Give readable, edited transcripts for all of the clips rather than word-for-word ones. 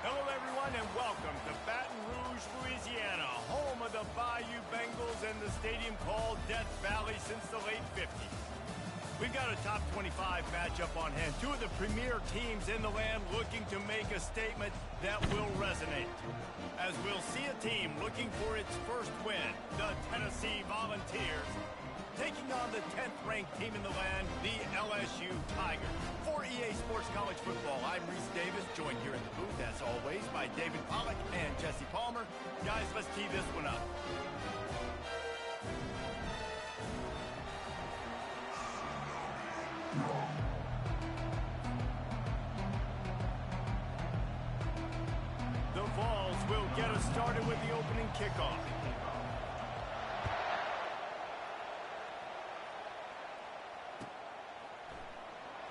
Hello, everyone, and welcome to Baton Rouge, Louisiana, home of the Bayou Bengals and the stadium called Death Valley since the late 50s. We've got a top 25 matchup on hand. Two of the premier teams in the land looking to make a statement that will resonate. As we'll see a team looking for its first win, the Tennessee Volunteers, taking on the 10th-ranked team in the land, the LSU Tigers. For EA Sports College Football, I'm Reese Davis, joined here in the booth, as always, by David Pollack and Jesse Palmer. Guys, let's tee this one up. The Vols will get us started with the opening kickoff.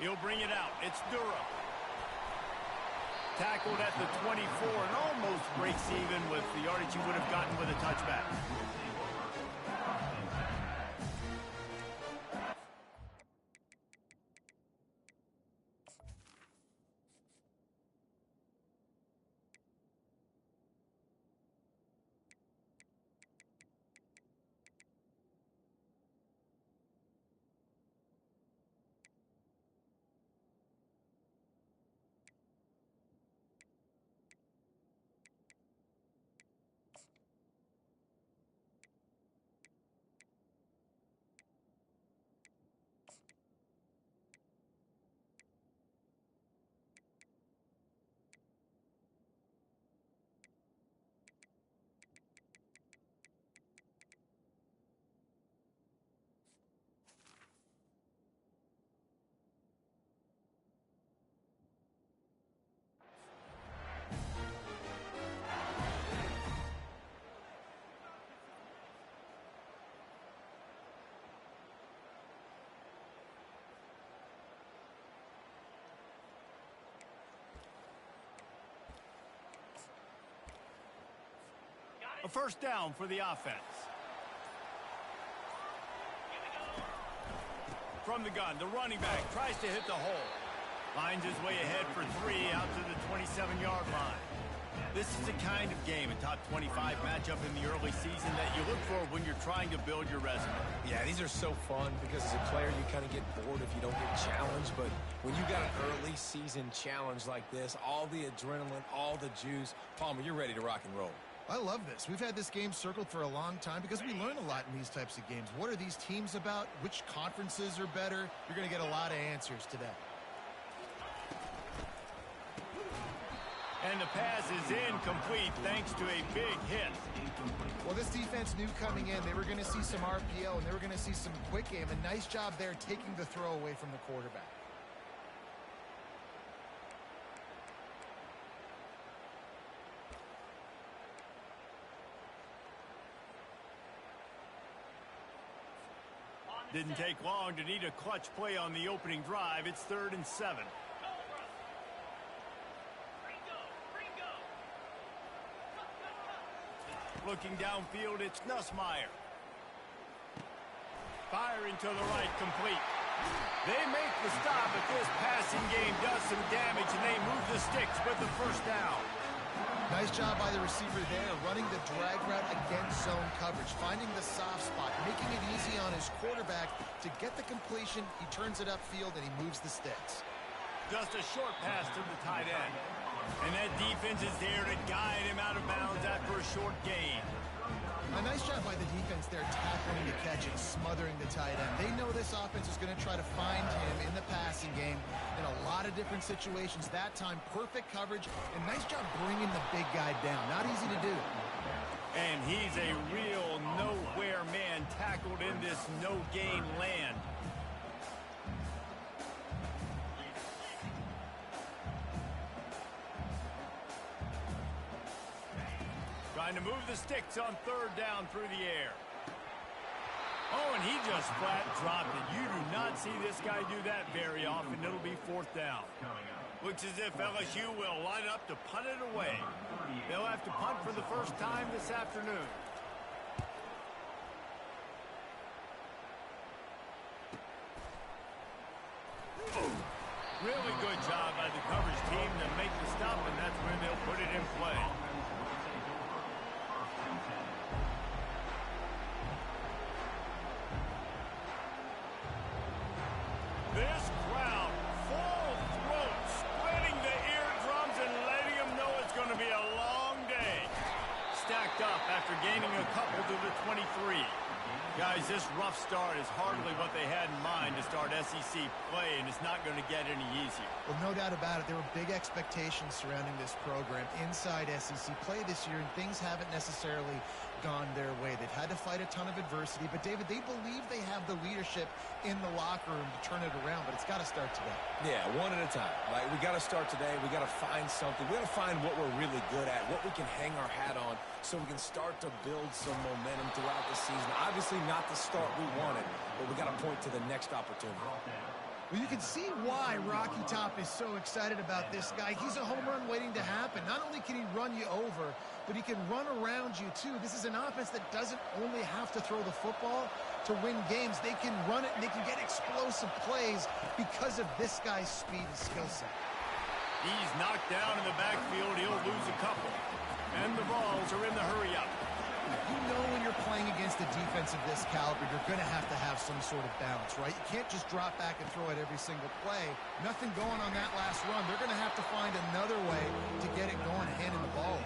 He'll bring it out. It's Durham. Tackled at the 24 and almost breaks even with the yardage he would have gotten with a touchback. A first down for the offense. From the gun, the running back tries to hit the hole. Finds his way ahead for 3 out to the 27-yard line. This is the kind of game, a top 25 matchup in the early season, that you look for when you're trying to build your resume. Yeah, these are so fun because as a player, you kind of get bored if you don't get challenged. But when you got an early season challenge like this, all the adrenaline, all the juice, Palmer, you're ready to rock and roll. I love this. We've had this game circled for a long time because we learn a lot in these types of games. What are these teams about? Which conferences are better? You're going to get a lot of answers today. And the pass is incomplete thanks to a big hit. Well, this defense knew coming in they were going to see some RPO and they were going to see some quick game. A nice job there taking the throw away from the quarterback. Didn't take long to need a clutch play on the opening drive. It's 3rd and 7. Looking downfield, it's Nussmeier. Firing to the right, complete. They make the stop, but this passing game does some damage, and they move the sticks with the first down. Nice job by the receiver there, running the drag route against zone coverage, finding the soft spot, making it easy on his quarterback to get the completion. He turns it upfield, and he moves the sticks. Just a short pass to the tight end. And that defense is there to guide him out of bounds after a short gain. A nice job by the defense there, tackling the catch and smothering the tight end. They know this offense is going to try to find him in the passing game in a lot of different situations. That time, perfect coverage, and nice job bringing the big guy down. Not easy to do. And he's a real nowhere man, tackled in this no-gain land. Trying to move the sticks on 3rd down through the air. Oh, and he just flat dropped it. You do not see this guy do that very often. It'll be 4th down. Looks as if LSU will line up to punt it away. They'll have to punt for the first time this afternoon. Really good job by the coverage team to make the stop, and that's when they'll put it in play. This crowd, full throat, splitting the eardrums and letting them know it's going to be a long day. Stacked up after gaining a couple to the 23. Guys, this rough start is hardly what they had in mind to start SEC play, and it's not going to get any easier. Well, no doubt about it. There were big expectations surrounding this program inside SEC play this year, and things haven't necessarily gone their way. They've had to fight a ton of adversity, but, David, they believe they have the leadership in the locker room to turn it around, but it's got to start today. Yeah, one at a time. Like, we got to start today. We got to find something. We got to find what we're really good at, what we can hang our hat on, so we can start to build some momentum throughout the season. Obviously not the start we wanted, but we got to point to the next opportunity. Well, you can see why Rocky Top is so excited about this guy. He's a home run waiting to happen. Not only can he run you over, but he can run around you, too. This is an offense that doesn't only have to throw the football to win games. They can run it, and they can get explosive plays because of this guy's speed and skill set. He's knocked down in the backfield. He'll lose a couple. And the balls are in the hurry-up. You know when you're playing against a defense of this caliber, you're going to have some sort of balance, right? You can't just drop back and throw it every single play. Nothing going on that last run. They're going to have to find another way to get it going and handing the ball.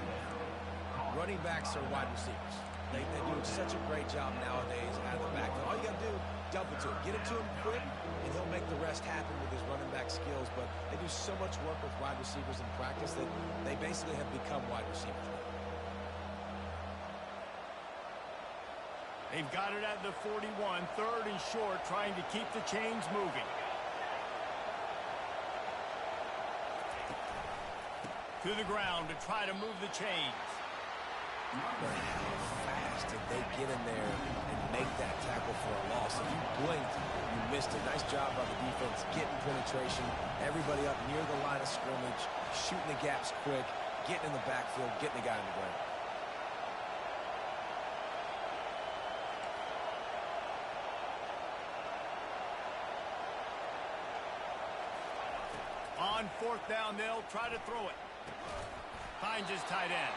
Running backs are wide receivers. They do such a great job nowadays out of the backfield. All you got to do, dump it to him. Get it to him quick, and he'll make the rest happen with his running back skills. But they do so much work with wide receivers in practice that they basically have become wide receivers. They've got it at the 41, third and short, trying to keep the chains moving. To the ground to try to move the chains. But how fast did they get in there and make that tackle for a loss? If you blinked, you missed it. Nice job by the defense, getting penetration. Everybody up near the line of scrimmage, shooting the gaps quick, getting in the backfield, getting the guy on the ground. On fourth down, they'll try to throw it. Finds his tight end.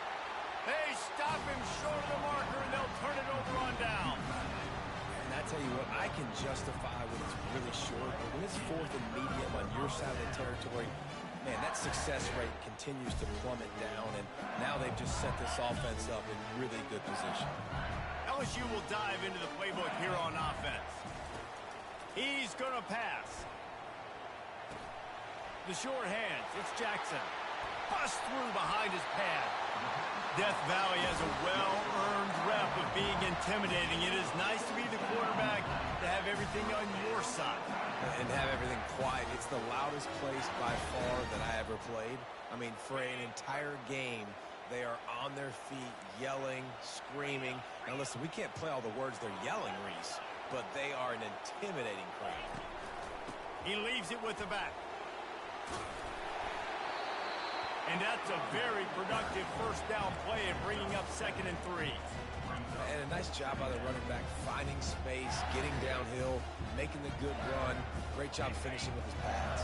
They stop him short of the marker, and they'll turn it over on down. And I tell you what, I can justify when it's really short, but when it's fourth and medium on your side of the territory, man, that success rate continues to plummet down, and now they've just set this offense up in really good position. LSU will dive into the playbook here on offense. He's going to pass. The short hands, it's Jackson. Bust through behind his pad. Death Valley has a well-earned rep of being intimidating. It is nice to be the quarterback, to have everything on your side. And have everything quiet. It's the loudest place by far that I ever played. I mean, for an entire game, they are on their feet, yelling, screaming. Now listen, we can't play all the words they're yelling, Reese, but they are an intimidating crowd. He leaves it with the back. And that's a very productive first down play and bringing up 2nd and 3. And a nice job by the running back, finding space, getting downhill, making the good run. Great job finishing with his pads.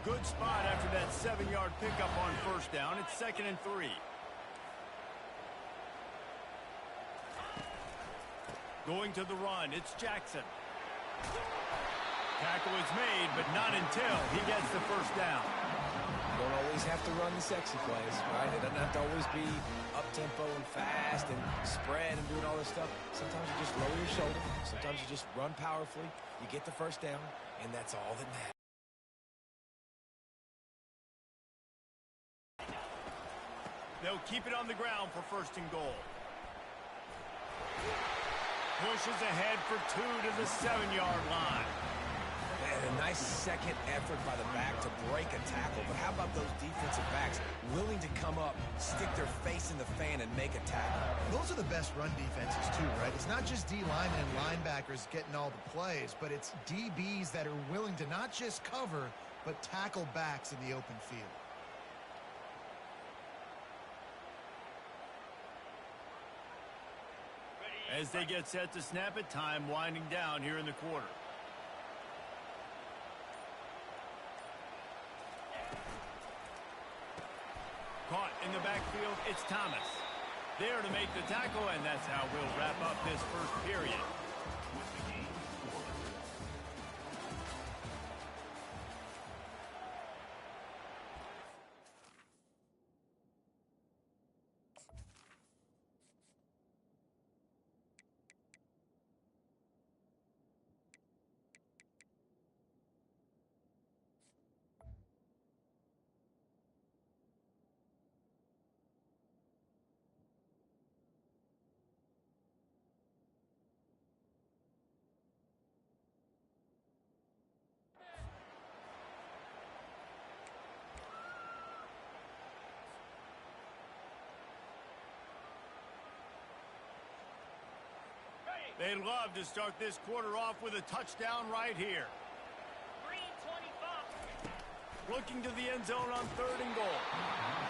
Good spot after that 7-yard pickup on first down. It's 2nd and 3. Going to the run, it's Jackson. Tackle is made, but not until he gets the first down. You don't always have to run the sexy plays, right? It doesn't have to always be up-tempo and fast and spread and doing all this stuff. Sometimes you just lower your shoulder. Sometimes you just run powerfully. You get the first down, and that's all that matters. They'll keep it on the ground for 1st and goal. Pushes ahead for 2 to the 7-yard line. And a nice second effort by the back to break a tackle. But how about those defensive backs willing to come up, stick their face in the fan, and make a tackle? Those are the best run defenses, too, right? It's not just D linemen and linebackers getting all the plays, but it's DBs that are willing to not just cover, but tackle backs in the open field. As they get set to snap it, time winding down here in the quarter. Caught in the backfield, it's Thomas. There to make the tackle, and that's how we'll wrap up this first period. They'd love to start this quarter off with a touchdown right here. 3:25. Looking to the end zone on 3rd and goal.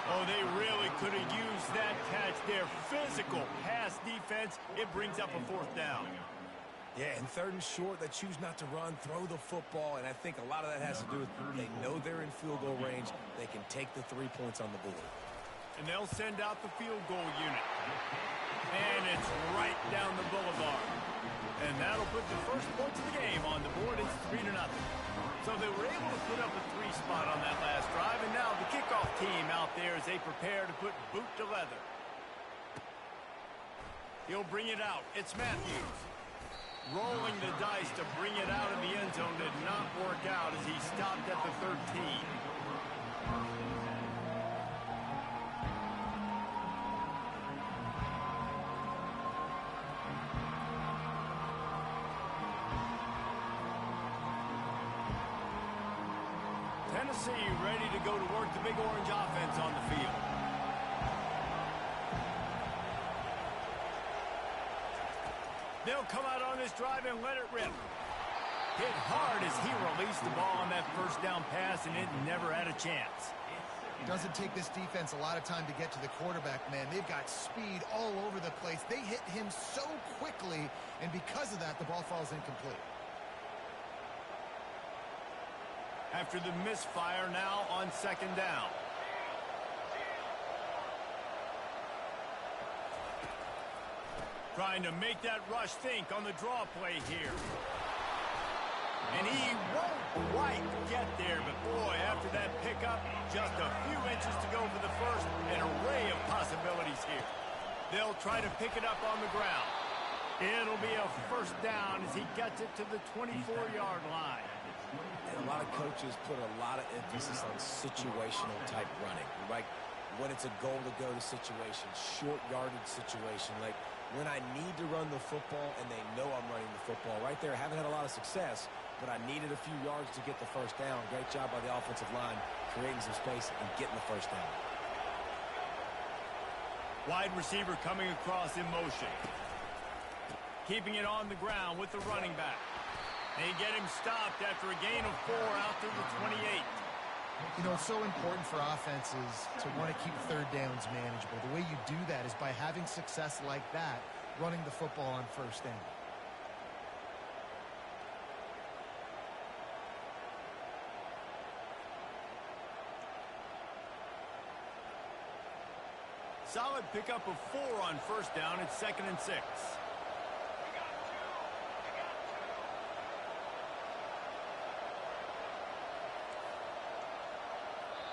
Oh, they really could have used that catch there. Physical pass defense. It brings up a 4th down. Yeah, and 3rd and short, they choose not to run, throw the football, and I think a lot of that has to do with they know they're in field goal range. They can take the 3 points on the board. And they'll send out the field goal unit. And it's right down the boulevard. And that'll put the first points of the game on the board. It's 3-0. So they were able to put up a 3 spot on that last drive. And now the kickoff team out there as they prepare to put boot to leather. He'll bring it out. It's Matthews. Rolling the dice to bring it out of the end zone did not work out as he stopped at the 13. Tennessee ready to go to work the Big Orange offense on the field. They'll come out on this drive and let it rip. Hit hard as he released the ball on that 1st down pass, and it never had a chance. Doesn't take this defense a lot of time to get to the quarterback, man. They've got speed all over the place. They hit him so quickly, and because of that, the ball falls incomplete. After the misfire, now on 2nd down. Trying to make that rush think on the draw play here. And he won't quite get there, but boy, after that pickup, just a few inches to go for the first. An array of possibilities here. They'll try to pick it up on the ground. It'll be a 1st down as he gets it to the 24-yard line. And a lot of coaches put a lot of emphasis on situational type running, like when it's a goal to go to situation, short yardage situation, like when I need to run the football and they know I'm running the football. Right there, I haven't had a lot of success, but I needed a few yards to get the 1st down. Great job by the offensive line, creating some space and getting the 1st down. Wide receiver coming across in motion. Keeping it on the ground with the running back. They get him stopped after a gain of 4 out to the 28. You know, it's so important for offenses to want to keep 3rd downs manageable. The way you do that is by having success like that, running the football on 1st down. Solid pickup of 4 on 1st down. It's 2nd and 6.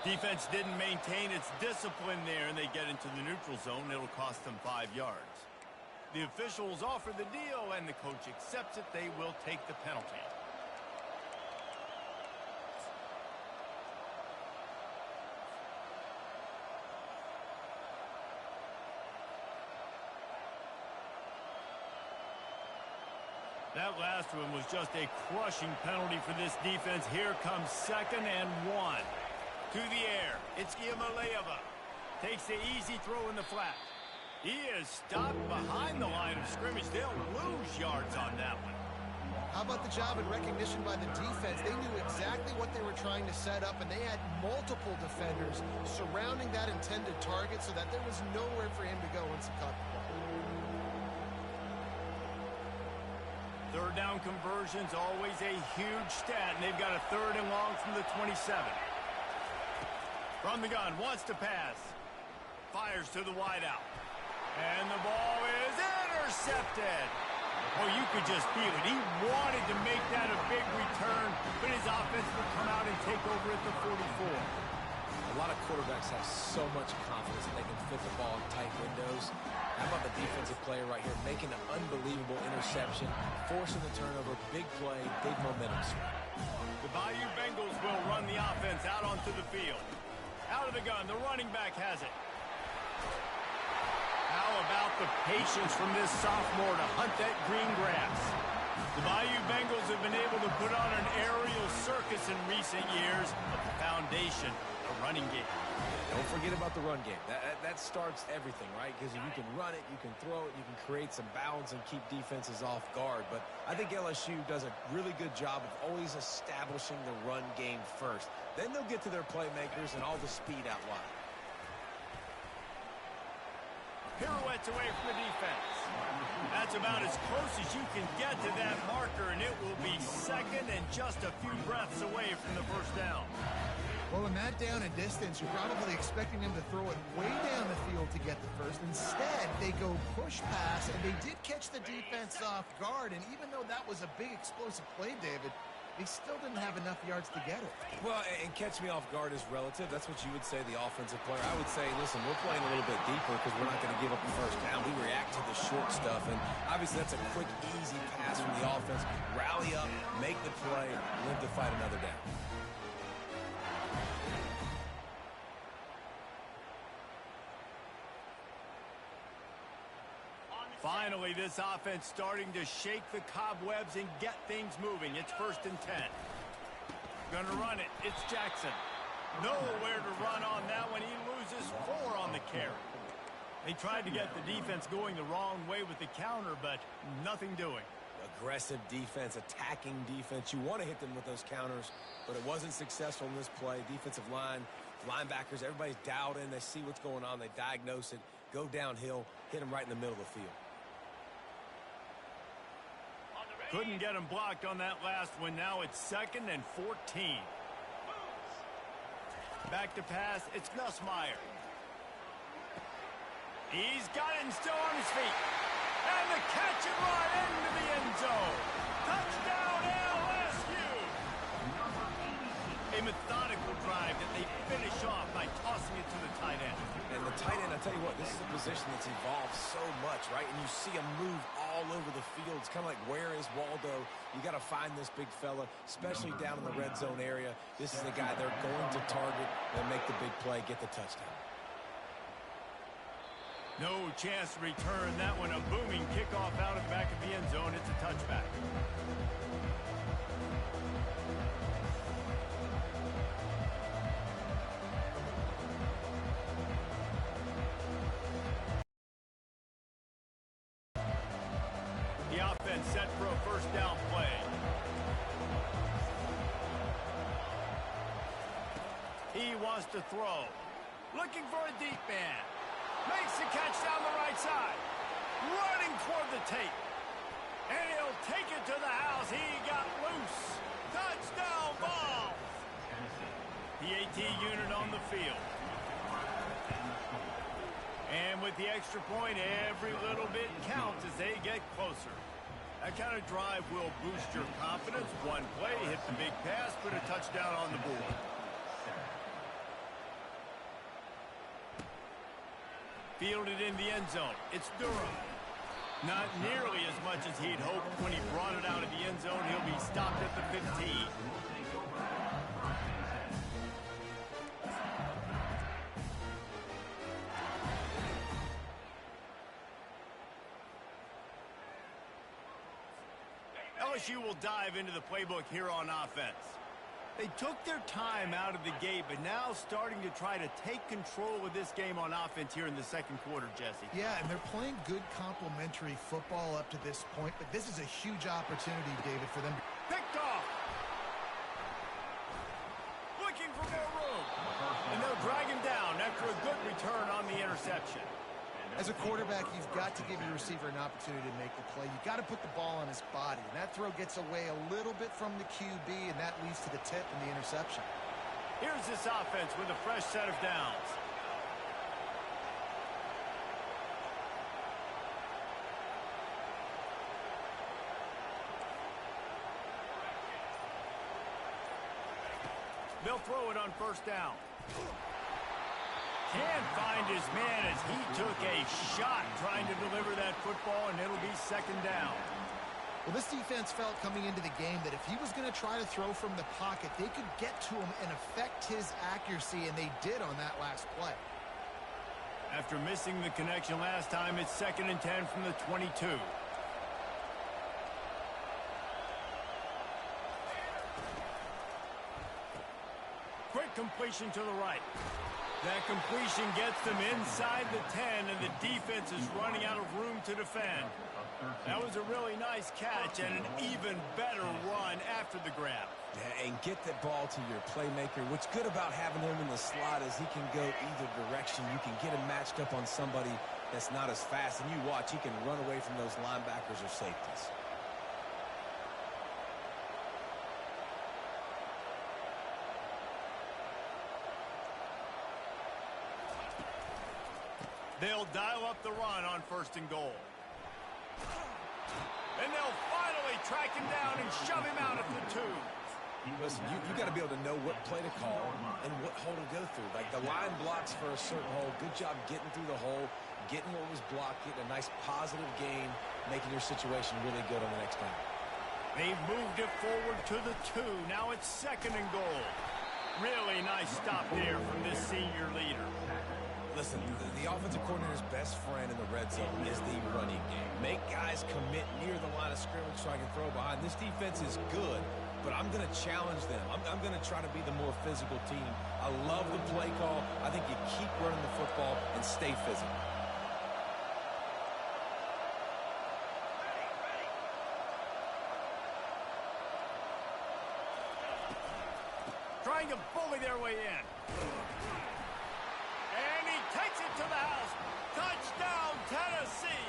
Defense didn't maintain its discipline there, and they get into the neutral zone. It'll cost them 5 yards. The officials offer the deal, and the coach accepts it. They will take the penalty. That last one was just a crushing penalty for this defense. Here comes 2nd and 1. To the air, it's Iamaleava. Takes the easy throw in the flat. He is stopped behind the line of scrimmage. They'll lose yards on that one. How about the job and recognition by the defense? They knew exactly what they were trying to set up, and they had multiple defenders surrounding that intended target so that there was nowhere for him to go once he caught the ball. 3rd down conversions, always a huge stat, and they've got a 3rd and long from the 27. From the gun, wants to pass. Fires to the wideout. And the ball is intercepted. Oh, you could just feel it. He wanted to make that a big return, but his offense would come out and take over at the 44. A lot of quarterbacks have so much confidence that they can fit the ball in tight windows. How about the defensive player right here making an unbelievable interception, forcing the turnover, big play, big momentum swing. The Bayou Bengals will run the offense out onto the field. Out of the gun, the running back has it. How about the patience from this sophomore to hunt that green grass? The Bayou Bengals have been able to put on an aerial circus in recent years, but the foundation, the running game. Don't forget about the run game. That starts everything, right? Because if you can run it, you can throw it, you can create some balance and keep defenses off guard. But I think LSU does a really good job of always establishing the run game first. Then they'll get to their playmakers and all the speed out wide. Pirouettes away from the defense. That's about as close as you can get to that marker, and it will be second and just a few breaths away from the first down. Well, in that down and distance, you're probably expecting them to throw it way down the field to get the first. Instead, they go push pass, and they did catch the defense off guard. And even though that was a big explosive play, David, they still didn't have enough yards to get it. Well, and catch me off guard is relative. That's what you would say, the offensive player. I would say, listen, we're playing a little bit deeper because we're not going to give up the first down. We react to the short stuff, and obviously that's a quick, easy pass from the offense. Rally up, make the play, live to fight another down. Finally, this offense starting to shake the cobwebs and get things moving. It's 1st and 10. Gonna run it. It's Jackson. Nowhere to run on that one. He loses 4 on the carry. They tried to get the defense going the wrong way with the counter, but nothing doing. Aggressive defense, attacking defense. You want to hit them with those counters, but it wasn't successful in this play. Defensive line, linebackers, everybody's dialed in. They see what's going on. They diagnose it, go downhill, hit them right in the middle of the field. Couldn't get him blocked on that last one. Now it's 2nd and 14. Back to pass. It's Nussmeier. He's got it and still on his feet. And the catch and run into the end zone. Touchdown LSU. A methodical drive that they finish off by tossing it to the tight end. And the tight end, I tell you what, this is a position that's evolved so much, right? And you see him move all over the field. It's kind of like, where is Waldo? You got to find this big fella, especially down in the red zone area. This is the guy they're going to target and make the big play, get the touchdown. No chance to return that one. A booming kickoff out of the back of the end zone. It's a touchback. The offense set for a first down play. He wants to throw. Looking for a deep man. Makes the catch down the right side. Running toward the tape. And he'll take it to the house. He got loose. Touchdown ball. The AT unit on the field. And with the extra point, every little bit counts as they get closer. That kind of drive will boost your confidence. One play, hit the big pass, put a touchdown on the board. Fielded in the end zone. It's Durham. Not nearly as much as he'd hoped when he brought it out of the end zone. He'll be stopped at the 15. LSU will dive into the playbook here on offense. They took their time out of the gate, but now starting to try to take control of this game on offense here in the second quarter, Jesse. Yeah, and they're playing good complementary football up to this point, but this is a huge opportunity, David, for them. Picked off. Looking for more room. And they'll drag him down after a good return on the interception. As a quarterback, you've got to give your receiver an opportunity to make the play. You've got to put the ball on his body. And that throw gets away a little bit from the QB, and that leads to the tip and the interception. Here's this offense with a fresh set of downs. They'll throw it on first down. Can't find his man as he took a shot trying to deliver that football, and it'll be second down. Well, this defense felt coming into the game that if he was going to try to throw from the pocket, they could get to him and affect his accuracy, and they did on that last play. After missing the connection last time, it's 2nd and 10 from the 22. Quick completion to the right. That completion gets them inside the 10, and the defense is running out of room to defend. That was a really nice catch and an even better run after the grab. Yeah, and get the ball to your playmaker. What's good about having him in the slot is he can go either direction. You can get him matched up on somebody that's not as fast, and you watch, he can run away from those linebackers or safeties. They'll dial up the run on 1st and goal. And they'll finally track him down and shove him out at the 2. Listen, you got to be able to know what play to call and what hole to go through. Like the line blocks for a certain hole. Good job getting through the hole, getting what was blocked, getting a nice positive gain, making your situation really good on the next down. They've moved it forward to the 2. Now it's 2nd and goal. Really nice stop there from this senior leader. Listen, the offensive coordinator's best friend in the red zone is the running game. Make guys commit near the line of scrimmage so I can throw behind. This defense is good, but I'm going to challenge them. I'm going to try to be the more physical team. I love the play call. I think you keep running the football and stay physical. Trying to bully their way in. And he takes it to the house. Touchdown, Tennessee.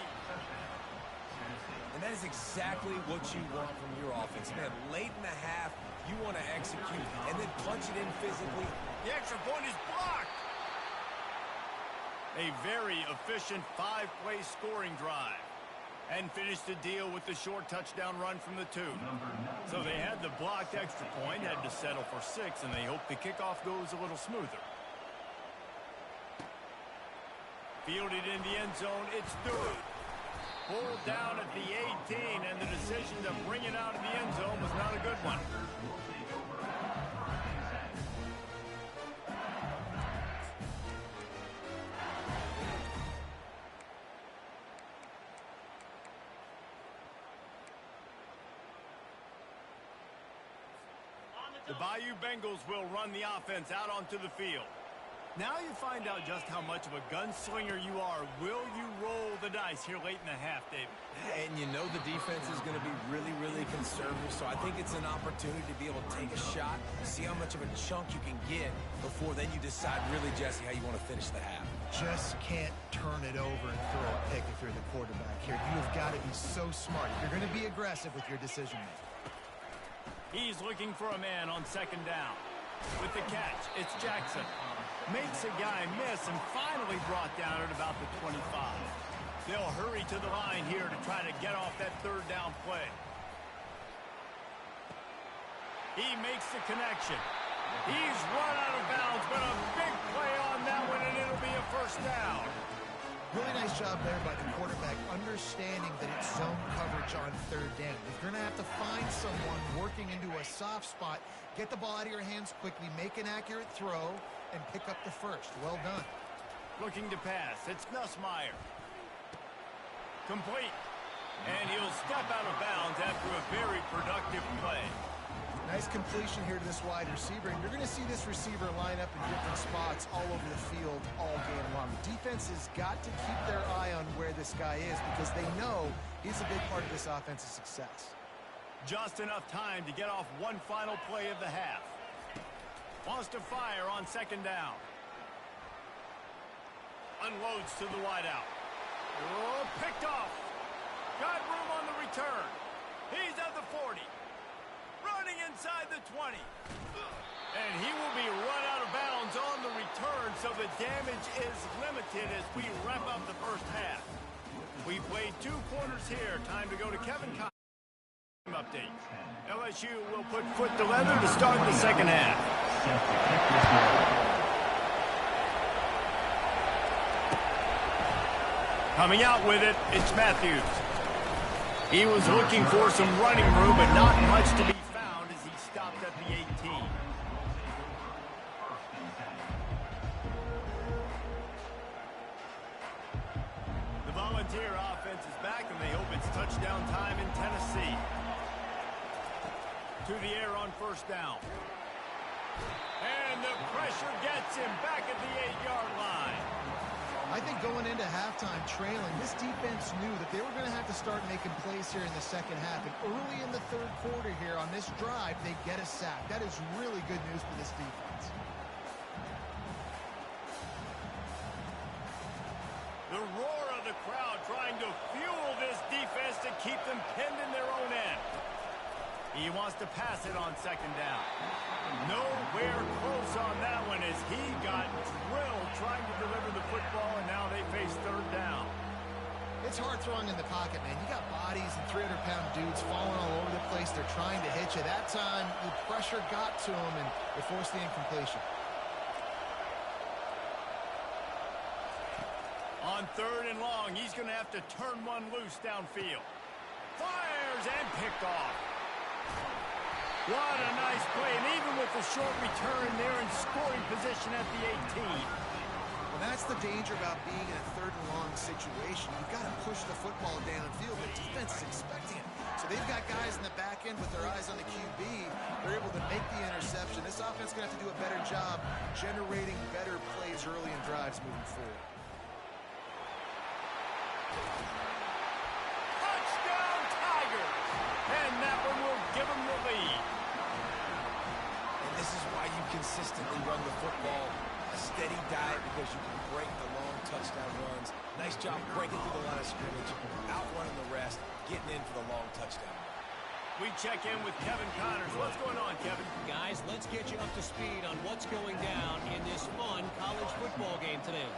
And that is exactly what you want from your offense. Man, late in the half, you want to execute and then punch it in physically. The extra point is blocked. A very efficient 5-play scoring drive. And finished the deal with the short touchdown run from the 2. So they had the blocked extra point, had to settle for 6, and they hope the kickoff goes a little smoother. Fielded in the end zone, it's through. Pulled down at the 18, and the decision to bring it out of the end zone was not a good one. The Bayou Bengals will run the offense out onto the field. Now you find out just how much of a gunslinger you are. Will you roll the dice here late in the half, David? And you know the defense is going to be really, really conservative, so I think it's an opportunity to be able to take a shot, see how much of a chunk you can get before then you decide really, Jesse, how you want to finish the half. Just can't turn it over and throw a pick if you're the quarterback here. You've got to be so smart. You're going to be aggressive with your decision-making. He's looking for a man on 2nd down. With the catch, it's Jackson. Makes a guy miss and finally brought down at about the 25. They'll hurry to the line here to try to get off that 3rd down play. He makes the connection. He's run out of bounds, but a big play on that one, and it'll be a 1st down. Really nice job there by the quarterback, understanding that it's zone coverage on 3rd down. If you're going to have to find someone working into a soft spot, get the ball out of your hands quickly, make an accurate throw, and pick up the 1st. Well done. Looking to pass. It's Nussmeier. Complete. And he'll step out of bounds after a very productive play. Nice completion here to this wide receiver, and you're going to see this receiver line up in different spots all over the field all game long. The defense has got to keep their eye on where this guy is because they know he's a big part of this offense's success. Just enough time to get off one final play of the half. Wants to fire on 2nd down. Unloads to the wideout. Oh, picked off. Got room on the return. He's at the 40. Running inside the 20. And he will be run out of bounds on the return, so the damage is limited as we wrap up the 1st half. We played 2 quarters here. Time to go to Kevin Costner. Update. LSU will put foot to leather to start the second half. Coming out with it, it's Matthews. He was looking for some running room, but not much to be found as he stopped at the 18. The Volunteer offense is back, and they hope it's touchdown time in Tennessee. To the air on first down. And the pressure gets him back at the 8-yard line. I think going into halftime trailing, this defense knew that they were going to have to start making plays here in the second half. And early in the third quarter here on this drive, they get a sack. That is really good news for this defense. The roar of the crowd trying to fuel this defense to keep them pinned in their own end. He wants to pass it on second down. Nowhere close on that one as he got drilled trying to deliver the football, and now they face third down. It's hard throwing in the pocket, man. You got bodies and 300-pound dudes falling all over the place. They're trying to hit you. That time, the pressure got to him, and it forced the incompletion. On third and long, he's going to have to turn one loose downfield. Fires and picked off. What a nice play, and even with the short return, they're in scoring position at the 18. Well, that's the danger about being in a third and long situation. You've got to push the football downfield. The defense is expecting it. So they've got guys in the back end with their eyes on the QB. They're able to make the interception. This offense is going to have to do a better job generating better plays early in drives moving forward. Touchdown, Tigers! And that one will give them the lead. And this is why you consistently run the football. A steady diet because you can break the long touchdown runs. Nice job breaking through the line of scrimmage, outrunning the rest, getting in for the long touchdown. We check in with Kevin Connors. What's going on, Kevin? Guys, let's get you up to speed on what's going down in this fun college football game today.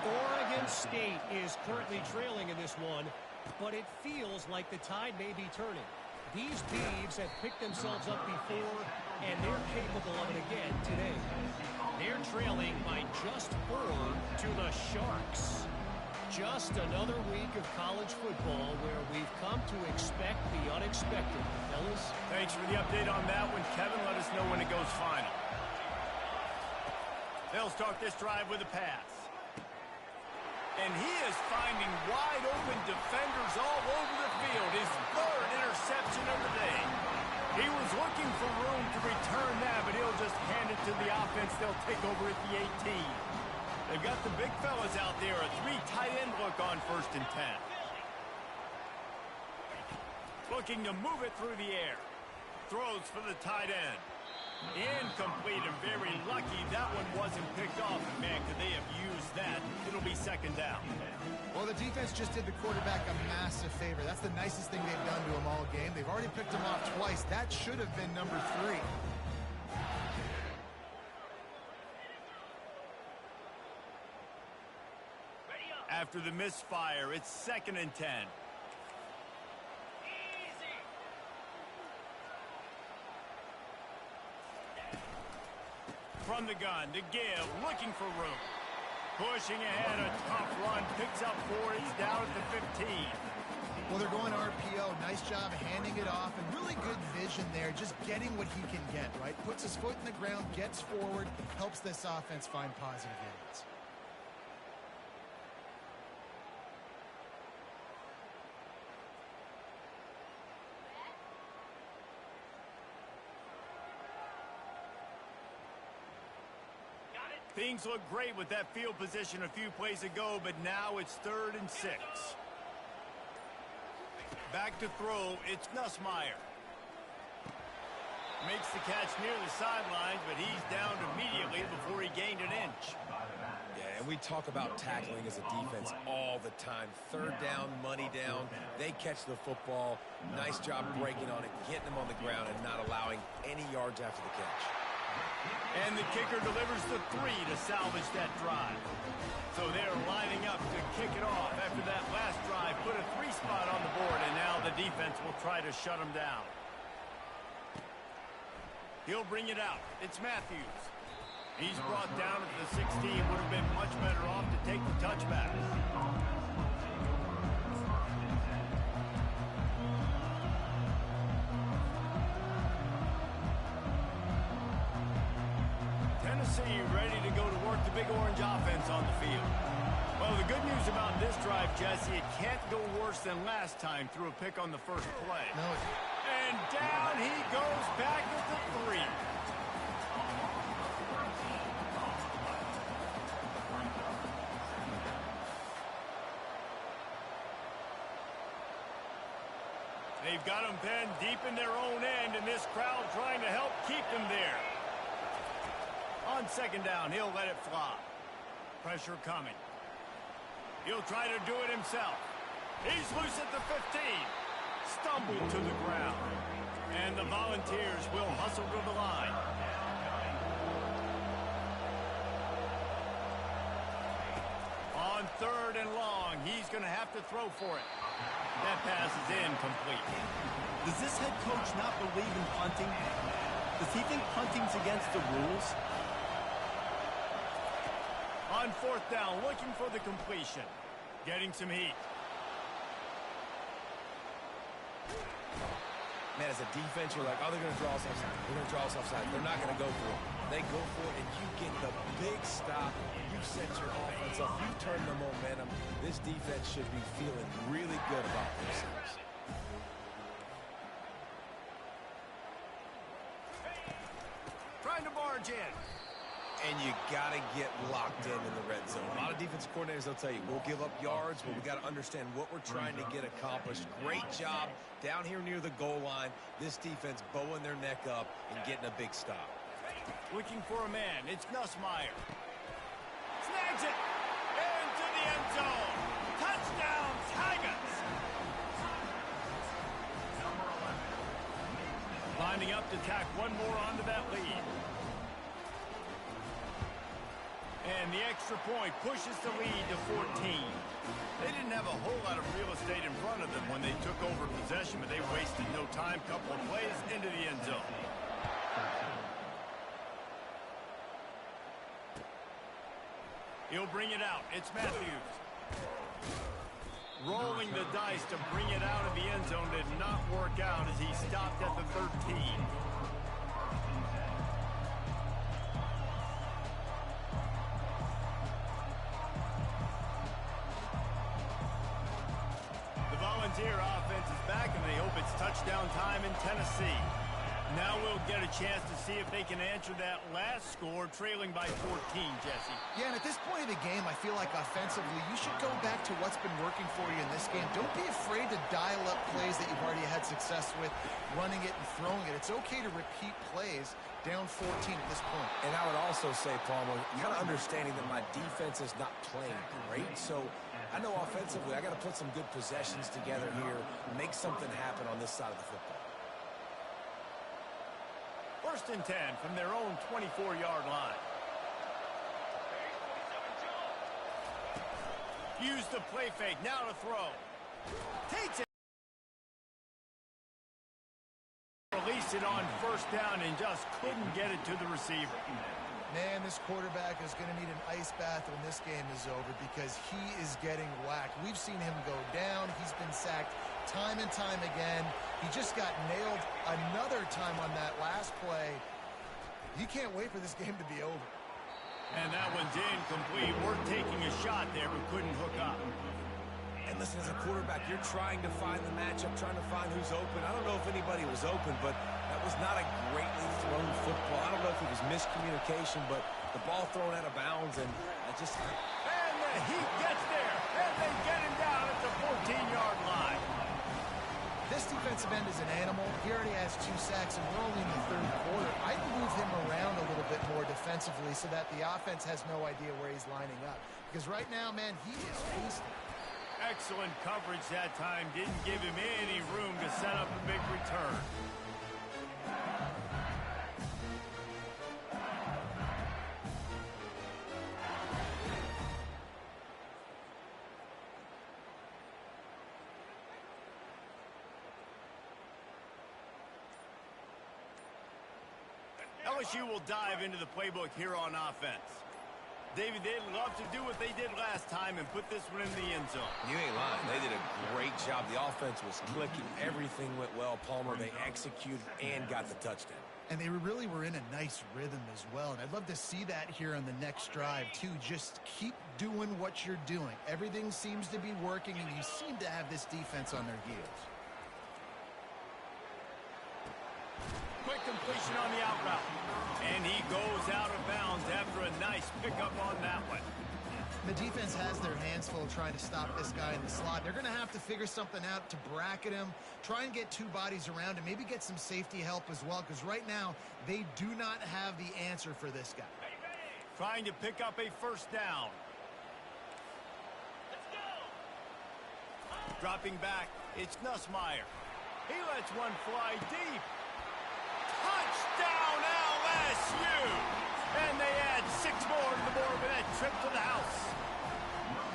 Oregon State is currently trailing in this one, but it feels like the tide may be turning. These Beavs have picked themselves up before, and they're capable of it again today. They're trailing by just 4 to the Sharks. Just another week of college football where we've come to expect the unexpected. Fellas? Thanks for the update on that one, Kevin. Let us know when it goes final. They'll start this drive with a pass. And he is finding wide open defenders all over the field. His third interception of the day. He was looking for room to return that, but he'll just hand it to the offense. They'll take over at the 18. They've got the big fellas out there. A 3 tight end look on 1st and 10. Looking to move it through the air. Throws for the tight end. Incomplete and very lucky that one wasn't picked off. And man, could they have used that? It'll be second down. Well, the defense just did the quarterback a massive favor. That's the nicest thing they've done to him all game. They've already picked him off twice. That should have been number 3. After the misfire, it's 2nd and 10. From the gun to give, looking for room. Pushing ahead, a tough run, picks up 4, he's down at the 15. Well, they're going RPO. Nice job handing it off, and really good vision there, just getting what he can get, right? Puts his foot in the ground, gets forward, helps this offense find positive yards. Things look great with that field position a few plays ago, but now it's 3rd and 6. Back to throw, it's Nussmeier. Makes the catch near the sidelines, but he's down immediately before he gained an inch. Yeah, and we talk about tackling as a defense all the time. 3rd down, money down. They catch the football. Nice job breaking on it, getting them on the ground, and not allowing any yards after the catch. And the kicker delivers the 3 to salvage that drive. So they're lining up to kick it off after that last drive. Put a 3 spot on the board, and now the defense will try to shut them down. He'll bring it out. It's Matthews. He's brought down at the 16. Would have been much better off to take the touchback. Tennessee ready to go to work the Big Orange offense on the field. Well, the good news about this drive, Jesse, it can't go worse than last time through a pick on the first play. No. And down he goes back at the 3. They've got them pinned deep in their own end, and this crowd trying to help keep them there. On second down, he'll let it fly. Pressure coming. He'll try to do it himself. He's loose at the 15. Stumbled to the ground. And the Volunteers will hustle to the line. On third and long, he's going to have to throw for it. That pass is incomplete. Does this head coach not believe in punting? Does he think punting's against the rules? On fourth down, looking for the completion. Getting some heat. Man, as a defense, you're like, oh, they're going to draw us offside. They're going to draw us offside. They're not going to go for it. They go for it, and you get the big stop. You set your offense up. You turn the momentum. This defense should be feeling really good about themselves. Trying to barge in. And you got to get locked in the red zone. A lot of defensive coordinators, they'll tell you, we'll give up yards, but we got to understand what we're trying to get accomplished. Great job down here near the goal line. This defense bowing their neck up and getting a big stop. Looking for a man. It's Nussmeier. Snags it. Into the end zone. Touchdown, Tigers. Lining up to tack one more onto that lead. And the extra point pushes the lead to 14. They didn't have a whole lot of real estate in front of them when they took over possession, but they wasted no time. Couple of plays into the end zone. He'll bring it out. It's Matthews. Rolling the dice to bring it out of the end zone did not work out as he stopped at the 13. The Volunteer offense is back, and they hope it's touchdown time in Tennessee. Now we'll get a chance to see if they can answer that last score, trailing by 14, Jesse. Yeah, and at this point of the game, I feel like offensively, you should go back to what's been working for you in this game. Don't be afraid to dial up plays that you've already had success with, running it and throwing it. It's okay to repeat plays down 14 at this point. And I would also say, Palmer, kind of understanding that my defense is not playing great, so I know offensively I got to put some good possessions together here, make something happen on this side of the football. First and 10 from their own 24-yard line. Use the play fake. Now to throw. Takes it. Release it on first down and just couldn't get it to the receiver. Man, this quarterback is going to need an ice bath when this game is over because he is getting whacked. We've seen him go down. He's been sacked time and time again. He just got nailed another time on that last play. He can't wait for this game to be over. And that one's incomplete. We're taking a shot there, but couldn't hook up. And listen, as a quarterback, you're trying to find the matchup, trying to find who's open. I don't know if anybody was open, but that was not a greatly thrown football. I don't know if it was miscommunication, but the ball thrown out of bounds, and I just... And the Heat gets there, and they get him down at the 14-yard line. This defensive end is an animal. He already has 2 sacks, and we're only in the third quarter. I'd move him around a little bit more defensively so that the offense has no idea where he's lining up. Because right now, man, he is feasting. Excellent coverage that time. Didn't give him any room to set up a big return. LSU will dive into the playbook here on offense. David, they'd love to do what they did last time and put this one in the end zone. You ain't lying. They did a great job. The offense was clicking. Everything went well. Palmer, they executed and got the touchdown. And they really were in a nice rhythm as well. And I'd love to see that here on the next drive, too. Just keep doing what you're doing. Everything seems to be working, and you seem to have this defense on their heels. Quick completion on the out route. And he goes out of bounds after a nice pickup on that one. The defense has their hands full trying to stop this guy in the slot. They're going to have to figure something out to bracket him, try and get two bodies around him, maybe get some safety help as well, because right now they do not have the answer for this guy. Trying to pick up a first down. Dropping back, it's Nussmeier. He lets one fly deep. Touchdown LSU! And they add 6 more to the board with that trip to the house.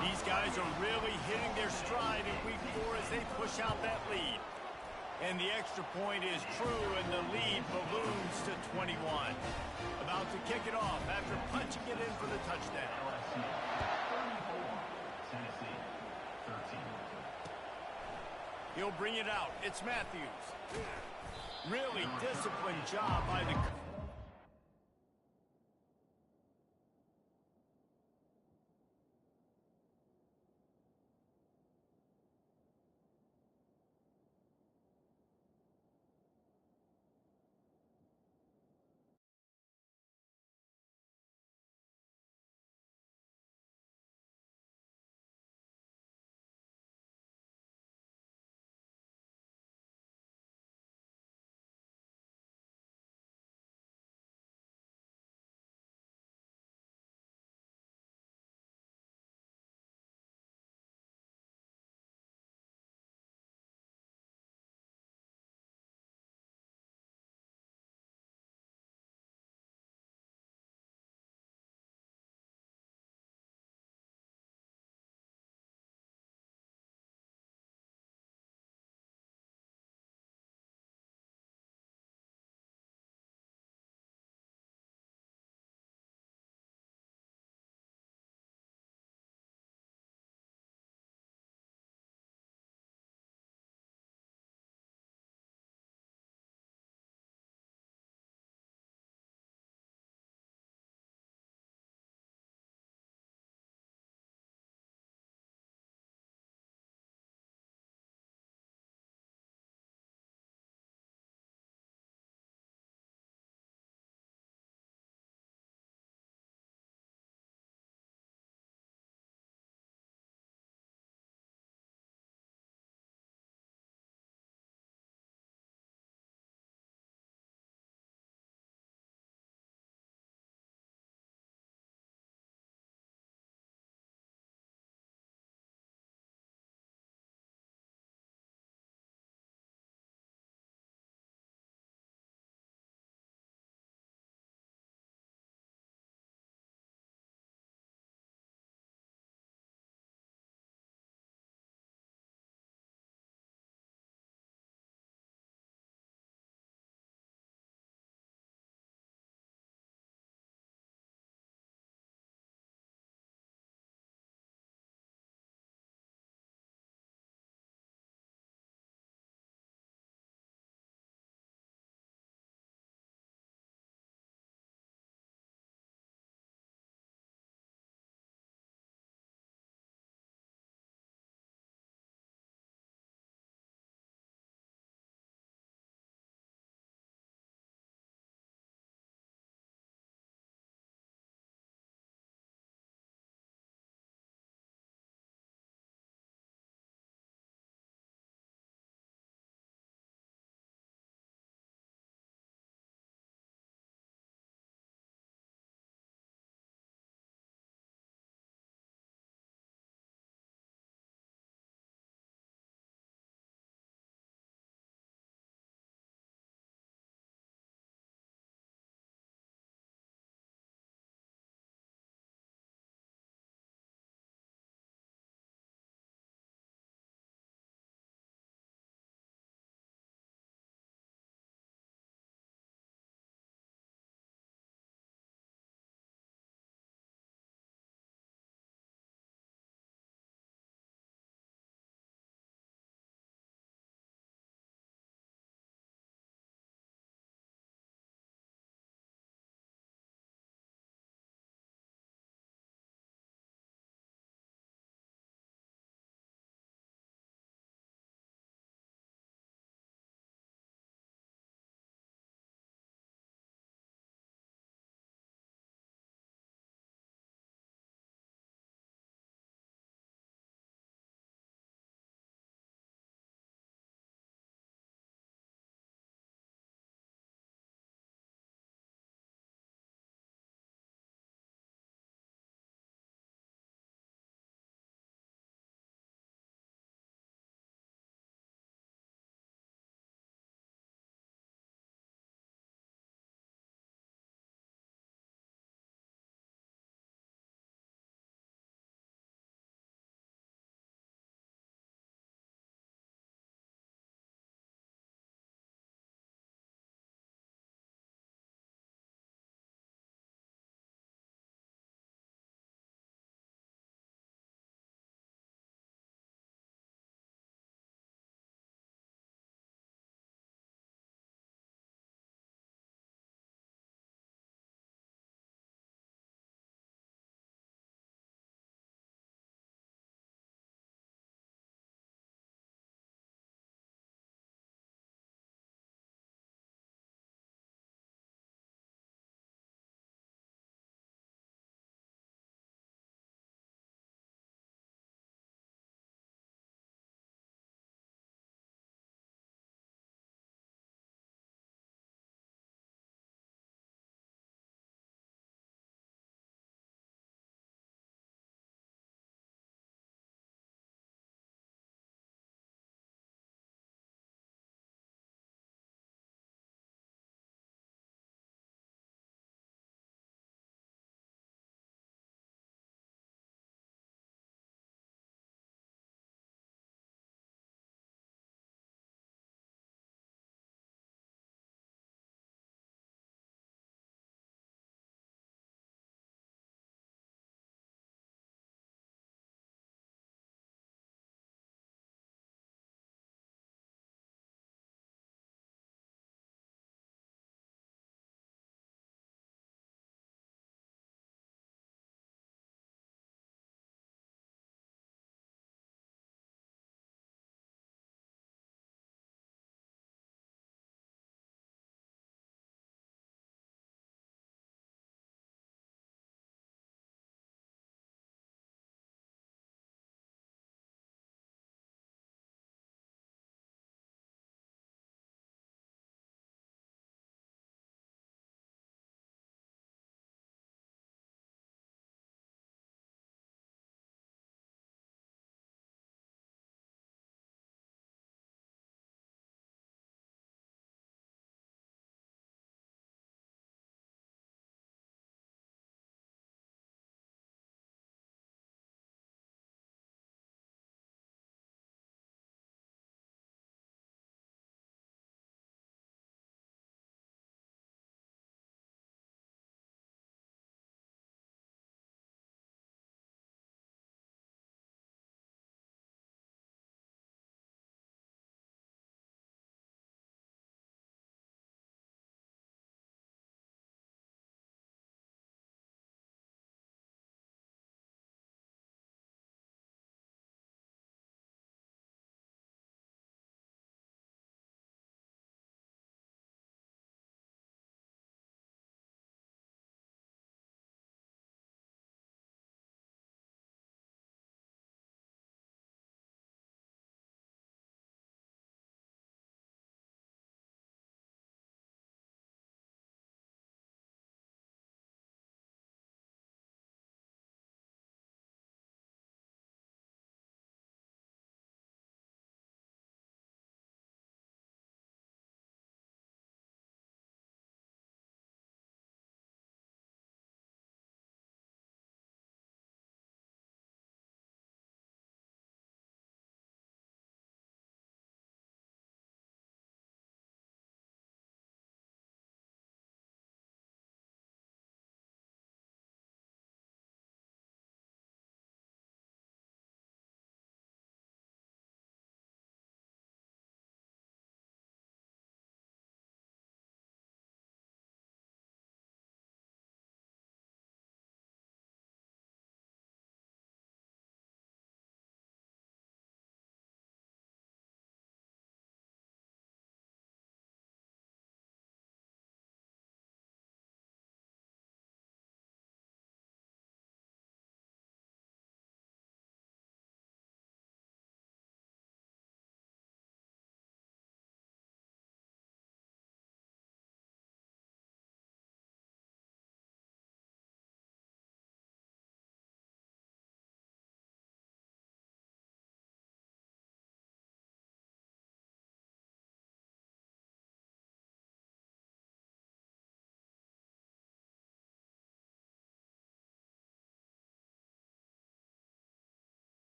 These guys are really hitting their stride in week 4 as they push out that lead. And the extra point is true, and the lead balloons to 21. About to kick it off after punching it in for the touchdown. He'll bring it out. It's Matthews. Really disciplined job by the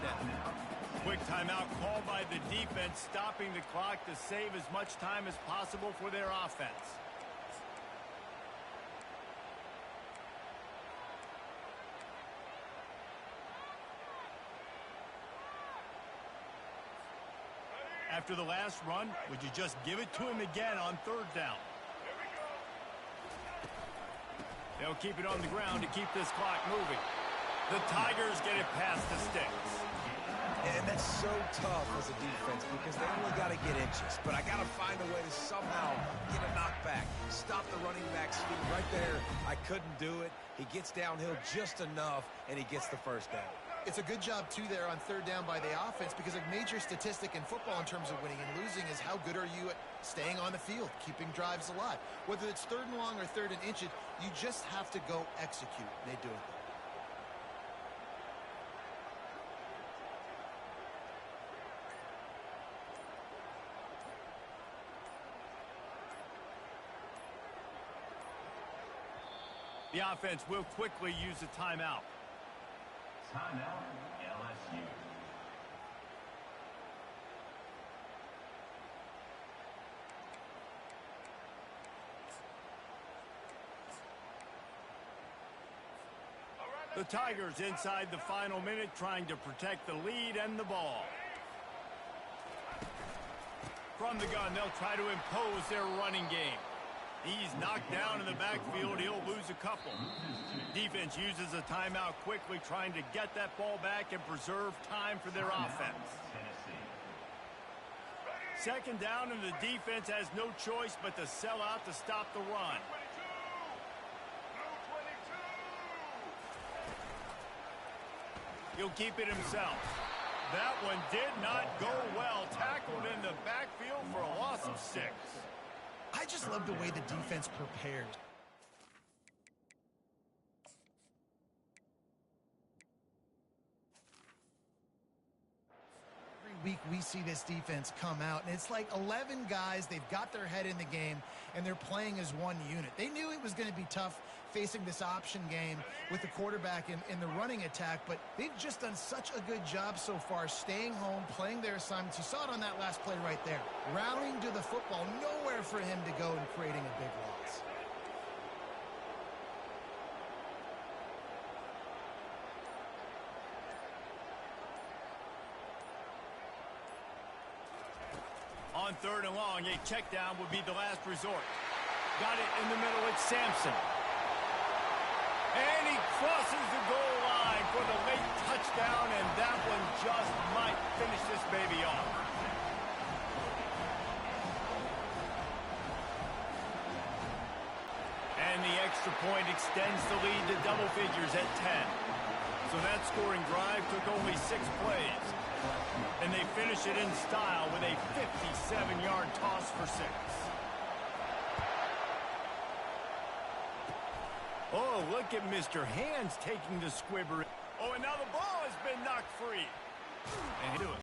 death. Quick timeout called by the defense, stopping the clock to save as much time as possible for their offense. After the last run, would you just give it to him again on third down? They'll keep it on the ground to keep this clock moving. The Tigers get it past the sticks. And that's so tough as a defense because they only got to get inches. But I got to find a way to somehow get a knockback. Stop the running back's feet right there. I couldn't do it. He gets downhill just enough, and he gets the first down. It's a good job, too, there on third down by the offense because a major statistic in football in terms of winning and losing is how good are you at staying on the field, keeping drives alive. Whether it's third and long or third and inches, you just have to go execute. They do it. The offense will quickly use a timeout. Timeout, LSU. The Tigers inside the final minute trying to protect the lead and the ball. From the gun, they'll try to impose their running game. He's knocked down in the backfield. He'll lose a couple. Defense uses a timeout quickly, trying to get that ball back and preserve time for their offense. Second down, and the defense has no choice but to sell out to stop the run. He'll keep it himself. That one did not go well. Tackled in the backfield for a loss of 6. I just love the way the defense prepared. Every week we see this defense come out, and it's like 11 guys. They've got their head in the game, and they're playing as one unit. They knew it was going to be tough facing this option game with the quarterback in the running attack, but they've just done such a good job so far staying home, playing their assignments. You saw it on that last play right there. Rallying to the football, nowhere for him to go and creating a big loss. On third and long, a check down would be the last resort. Got it in the middle, it's Sampson. And he crosses the goal line for the late touchdown, and that one just might finish this baby off. And the extra point extends the lead to double figures at 10. So that scoring drive took only 6 plays. And they finish it in style with a 57-yard toss for 6. Oh, look at Mr. Hands taking the squibber. Oh, and now the ball has been knocked free. And do it.